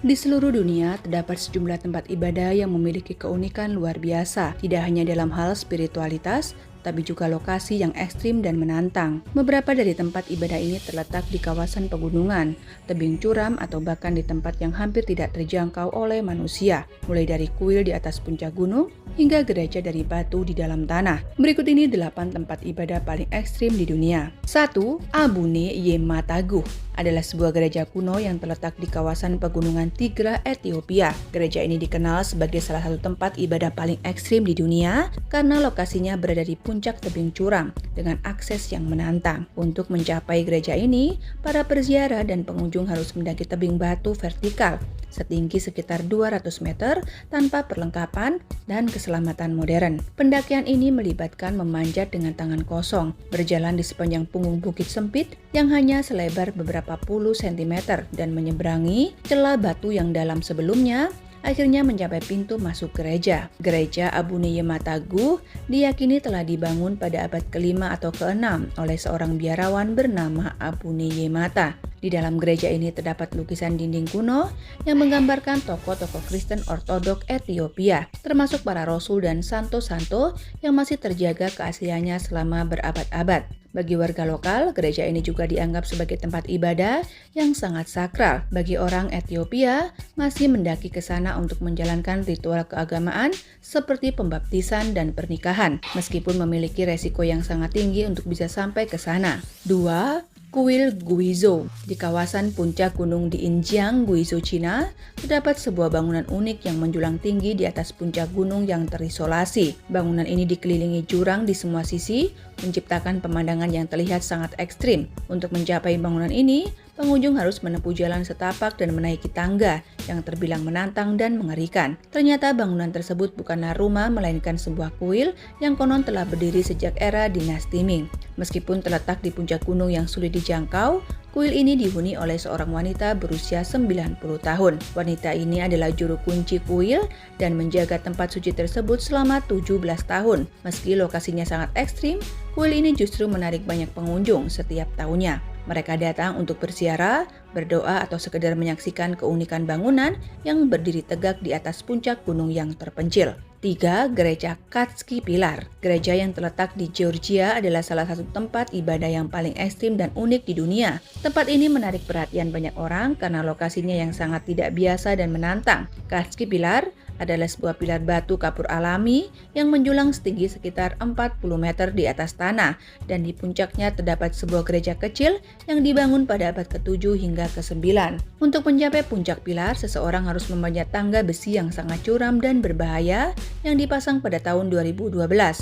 Di seluruh dunia, terdapat sejumlah tempat ibadah yang memiliki keunikan luar biasa, tidak hanya dalam hal spiritualitas, tapi juga lokasi yang ekstrim dan menantang. Beberapa dari tempat ibadah ini terletak di kawasan pegunungan, tebing curam, atau bahkan di tempat yang hampir tidak terjangkau oleh manusia, mulai dari kuil di atas puncak gunung hingga gereja dari batu di dalam tanah. Berikut ini 8 tempat ibadah paling ekstrim di dunia. 1. Abune Yemataguh adalah sebuah gereja kuno yang terletak di kawasan pegunungan Tigra, Ethiopia. Gereja ini dikenal sebagai salah satu tempat ibadah paling ekstrim di dunia karena lokasinya berada di puncak tebing curam dengan akses yang menantang. Untuk mencapai gereja ini, para peziarah dan pengunjung harus mendaki tebing batu vertikal setinggi sekitar 200 meter tanpa perlengkapan dan keselamatan modern. Pendakian ini melibatkan memanjat dengan tangan kosong, berjalan di sepanjang punggung bukit sempit yang hanya selebar beberapa puluh sentimeter dan menyeberangi celah batu yang dalam sebelumnya, akhirnya mencapai pintu masuk gereja. Gereja Abune Yemataguh diyakini telah dibangun pada abad ke-5 atau ke-6 oleh seorang biarawan bernama Abune Yemata. Di dalam gereja ini terdapat lukisan dinding kuno yang menggambarkan tokoh-tokoh Kristen Ortodok Ethiopia, termasuk para rasul dan santo-santo yang masih terjaga keasliannya selama berabad-abad. Bagi warga lokal, gereja ini juga dianggap sebagai tempat ibadah yang sangat sakral. Bagi orang Ethiopia, masih mendaki ke sana untuk menjalankan ritual keagamaan seperti pembaptisan dan pernikahan, meskipun memiliki resiko yang sangat tinggi untuk bisa sampai ke sana. 2. Kuil Guizhou. Di kawasan puncak gunung di Injiang, Guizhou, Cina, terdapat sebuah bangunan unik yang menjulang tinggi di atas puncak gunung yang terisolasi. Bangunan ini dikelilingi jurang di semua sisi, menciptakan pemandangan yang terlihat sangat ekstrim. Untuk mencapai bangunan ini, pengunjung harus menempuh jalan setapak dan menaiki tangga yang terbilang menantang dan mengerikan. Ternyata bangunan tersebut bukanlah rumah, melainkan sebuah kuil yang konon telah berdiri sejak era dinasti Ming. Meskipun terletak di puncak gunung yang sulit dijangkau, kuil ini dihuni oleh seorang wanita berusia 90 tahun. Wanita ini adalah juru kunci kuil dan menjaga tempat suci tersebut selama 17 tahun. Meski lokasinya sangat ekstrim, kuil ini justru menarik banyak pengunjung setiap tahunnya. Mereka datang untuk berziarah, berdoa, atau sekedar menyaksikan keunikan bangunan yang berdiri tegak di atas puncak gunung yang terpencil. 3. Gereja Katski Pilar. Gereja yang terletak di Georgia adalah salah satu tempat ibadah yang paling ekstrim dan unik di dunia. Tempat ini menarik perhatian banyak orang karena lokasinya yang sangat tidak biasa dan menantang. Katski Pilar adalah sebuah pilar batu kapur alami yang menjulang setinggi sekitar 40 meter di atas tanah, dan di puncaknya terdapat sebuah gereja kecil yang dibangun pada abad ke-7 hingga ke-9. Untuk mencapai puncak pilar, seseorang harus memanjat tangga besi yang sangat curam dan berbahaya yang dipasang pada tahun 2012.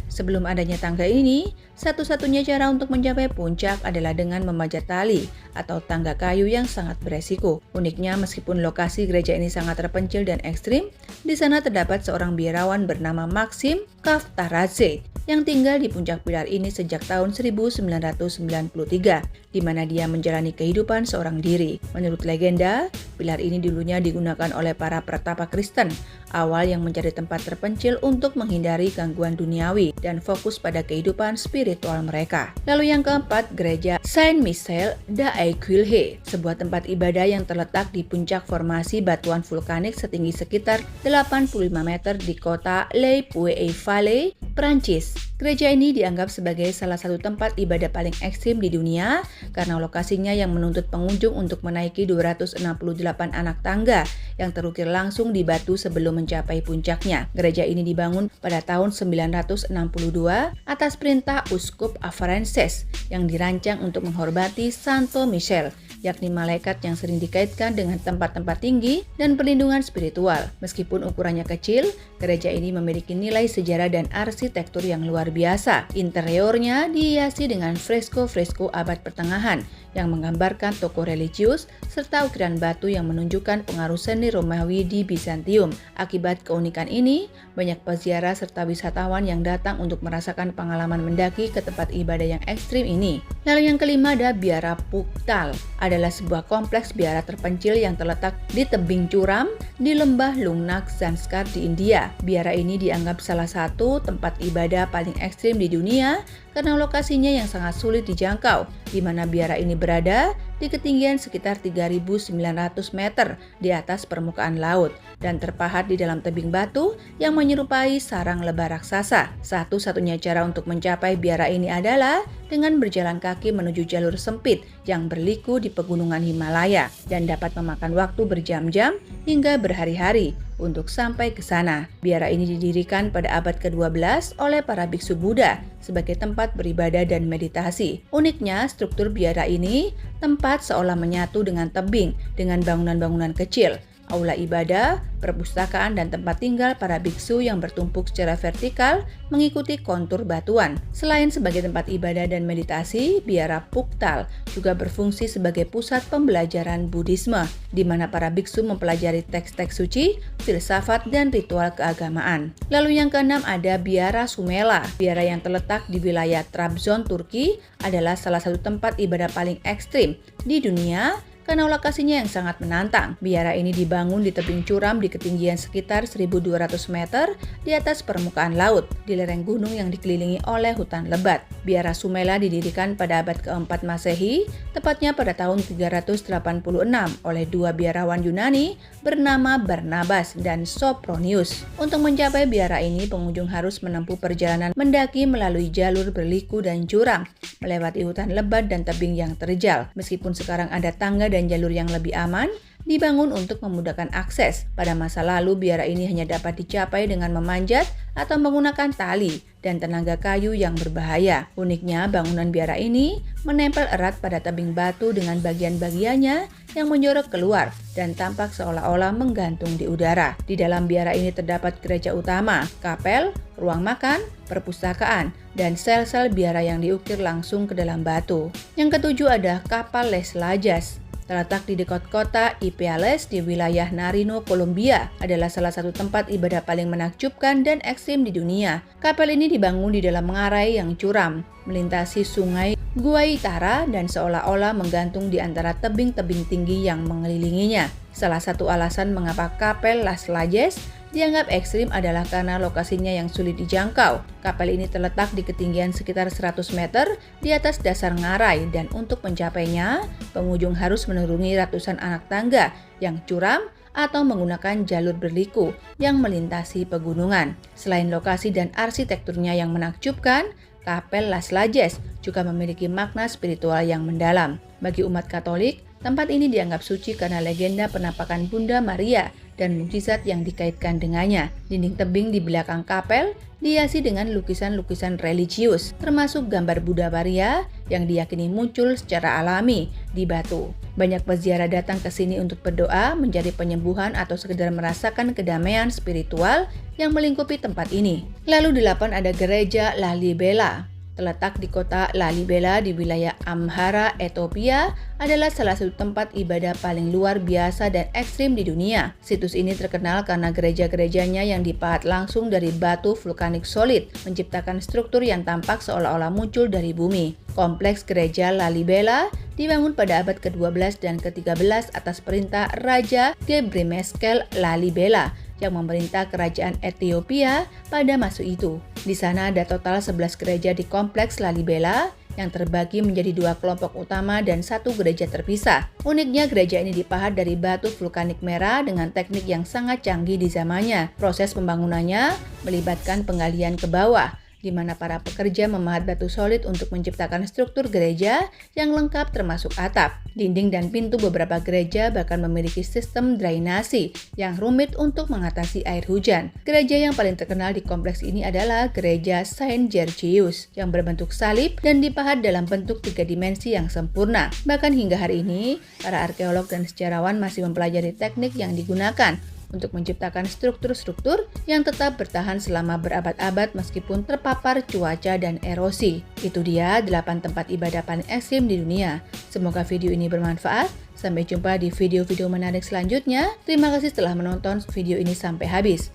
Sebelum adanya tangga ini, satu-satunya cara untuk mencapai puncak adalah dengan memanjat tali atau tangga kayu yang sangat beresiko. Uniknya, meskipun lokasi gereja ini sangat terpencil dan ekstrim, di sana terdapat seorang biarawan bernama Maxim Kaftaradze yang tinggal di puncak pilar ini sejak tahun 1993, di mana dia menjalani kehidupan seorang diri. Menurut legenda, pilar ini dulunya digunakan oleh para pertapa Kristen awal yang mencari tempat terpencil untuk menghindari gangguan duniawi dan fokus pada kehidupan spiritual mereka. Lalu yang keempat, gereja Saint Michel d'Aiguilhe, sebuah tempat ibadah yang terletak di puncak formasi batuan vulkanik setinggi sekitar 85 meter di kota Le Puy-en-Velay, Prancis. Gereja ini dianggap sebagai salah satu tempat ibadah paling ekstrim di dunia karena lokasinya yang menuntut pengunjung untuk menaiki 268 anak tangga yang terukir langsung di batu sebelum mencapai puncaknya. Gereja ini dibangun pada tahun 962 atas perintah Uskup Avarenses yang dirancang untuk menghormati Santo Michel, yakni malaikat yang sering dikaitkan dengan tempat-tempat tinggi dan perlindungan spiritual. Meskipun ukurannya kecil, gereja ini memiliki nilai sejarah dan arsitektur yang luar biasa. Interiornya dihiasi dengan fresko-fresko abad pertengahan yang menggambarkan tokoh religius serta ukiran batu yang menunjukkan pengaruh seni Romawi di Bizantium. Akibat keunikan ini, banyak peziarah serta wisatawan yang datang untuk merasakan pengalaman mendaki ke tempat ibadah yang ekstrim ini. Lalu yang kelima ada Biara Puktal, adalah sebuah kompleks biara terpencil yang terletak di tebing curam di lembah Lungnak Zanskar di India. Biara ini dianggap salah satu tempat ibadah paling ekstrim di dunia karena lokasinya yang sangat sulit dijangkau. Di mana biara ini berada di ketinggian sekitar 3.900 meter di atas permukaan laut dan terpahat di dalam tebing batu yang menyerupai sarang lebah raksasa. Satu-satunya cara untuk mencapai biara ini adalah dengan berjalan kaki menuju jalur sempit yang berliku di pegunungan Himalaya dan dapat memakan waktu berjam-jam hingga berhari-hari untuk sampai ke sana. Biara ini didirikan pada abad ke-12 oleh para biksu Buddha sebagai tempat beribadah dan meditasi. Uniknya, struktur biara ini tempat seolah menyatu dengan tebing dengan bangunan-bangunan kecil, aula ibadah, perpustakaan, dan tempat tinggal para biksu yang bertumpuk secara vertikal mengikuti kontur batuan. Selain sebagai tempat ibadah dan meditasi, biara Puktal juga berfungsi sebagai pusat pembelajaran Buddhisme, di mana para biksu mempelajari teks-teks suci, filsafat, dan ritual keagamaan. Lalu yang keenam ada biara Sumela. Biara yang terletak di wilayah Trabzon, Turki adalah salah satu tempat ibadah paling ekstrim di dunia karena lokasinya yang sangat menantang. Biara ini dibangun di tebing curam di ketinggian sekitar 1.200 meter di atas permukaan laut, di lereng gunung yang dikelilingi oleh hutan lebat. Biara Sumela didirikan pada abad ke-4 Masehi, tepatnya pada tahun 386 oleh dua biarawan Yunani bernama Barnabas dan Sopronius. Untuk mencapai biara ini, pengunjung harus menempuh perjalanan mendaki melalui jalur berliku dan curam, melewati hutan lebat dan tebing yang terjal. Meskipun sekarang ada tangga dan jalur yang lebih aman, dibangun untuk memudahkan akses. Pada masa lalu, biara ini hanya dapat dicapai dengan memanjat atau menggunakan tali dan tenaga kayu yang berbahaya. Uniknya, bangunan biara ini menempel erat pada tebing batu dengan bagian-bagiannya yang menjorok keluar dan tampak seolah-olah menggantung di udara. Di dalam biara ini terdapat gereja utama, kapel, ruang makan, perpustakaan, dan sel-sel biara yang diukir langsung ke dalam batu. Yang ketujuh ada kapal Les Lajas. Terletak di dekat kota Ipiales di wilayah Narino, Kolombia, adalah salah satu tempat ibadah paling menakjubkan dan ekstrim di dunia. Kapel ini dibangun di dalam mengarai yang curam, melintasi sungai Guaitara dan seolah-olah menggantung di antara tebing-tebing tinggi yang mengelilinginya. Salah satu alasan mengapa kapel Las Lajes dianggap ekstrim adalah karena lokasinya yang sulit dijangkau. Kapel ini terletak di ketinggian sekitar 100 meter di atas dasar ngarai dan untuk mencapainya, pengunjung harus menuruni ratusan anak tangga yang curam atau menggunakan jalur berliku yang melintasi pegunungan. Selain lokasi dan arsitekturnya yang menakjubkan, Kapel Las Lajes juga memiliki makna spiritual yang mendalam. Bagi umat Katolik, tempat ini dianggap suci karena legenda penampakan Bunda Maria dan mukjizat yang dikaitkan dengannya. Dinding tebing di belakang kapel dihiasi dengan lukisan-lukisan religius, termasuk gambar Buddha Maria yang diyakini muncul secara alami di batu. Banyak peziarah datang ke sini untuk berdoa, mencari penyembuhan, atau sekedar merasakan kedamaian spiritual yang melingkupi tempat ini. Lalu 8 ada gereja Lalibela. Terletak di kota Lalibela di wilayah Amhara, Ethiopia, adalah salah satu tempat ibadah paling luar biasa dan ekstrim di dunia. Situs ini terkenal karena gereja-gerejanya yang dipahat langsung dari batu vulkanik solid, menciptakan struktur yang tampak seolah-olah muncul dari bumi. Kompleks gereja Lalibela dibangun pada abad ke-12 dan ke-13 atas perintah Raja Gebremeskel Lalibela yang memerintah kerajaan Ethiopia pada masa itu. Di sana ada total 11 gereja di kompleks Lalibela yang terbagi menjadi 2 kelompok utama dan 1 gereja terpisah. Uniknya, gereja ini dipahat dari batu vulkanik merah dengan teknik yang sangat canggih di zamannya. Proses pembangunannya melibatkan penggalian ke bawah, di mana para pekerja memahat batu solid untuk menciptakan struktur gereja yang lengkap termasuk atap. Dinding dan pintu beberapa gereja bahkan memiliki sistem drainasi yang rumit untuk mengatasi air hujan. Gereja yang paling terkenal di kompleks ini adalah Gereja Saint Georgius yang berbentuk salib dan dipahat dalam bentuk 3 dimensi yang sempurna. Bahkan hingga hari ini, para arkeolog dan sejarawan masih mempelajari teknik yang digunakan untuk menciptakan struktur-struktur yang tetap bertahan selama berabad-abad meskipun terpapar cuaca dan erosi. Itu dia 8 tempat ibadah paling ekstrim di dunia. Semoga video ini bermanfaat. Sampai jumpa di video-video menarik selanjutnya. Terima kasih telah menonton video ini sampai habis.